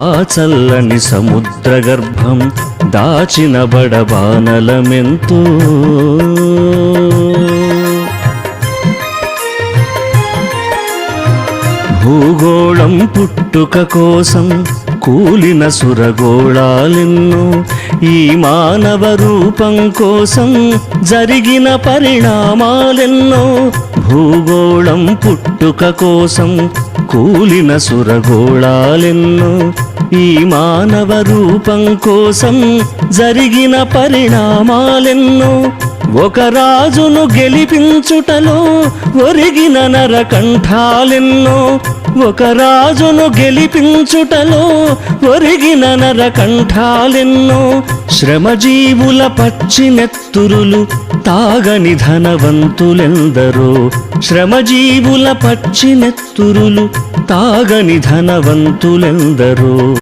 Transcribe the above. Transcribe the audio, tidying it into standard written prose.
ఆ చల్లని సముద్ర గర్భం దాచిన బడబానలమెంతో భూగోళం పుట్టుక కోసం కూలిన సురగోళాలెన్నో ఈ మానవ రూపం కోసం జరిగిన పరిణామాలెన్నో భూగోళం పుట్టుక కోసం కూలిన సురగోళాలెన్నో ఈ మానవ రూపం కోసం జరిగిన పరిణామాలెన్నో ఒక రాజును గెలిపించుటలో ఒరిగిన నరకంఠాలెన్నో ఒక రాజును గెలిపించుటలో ఒరిగిన నరకంఠాలెన్నో శ్రమజీవుల పచ్చి నెత్తురులు తాగని ధనవంతులెందరో శ్రమజీవుల పచ్చి నెత్తురులు తాగని ధనవంతులెందరో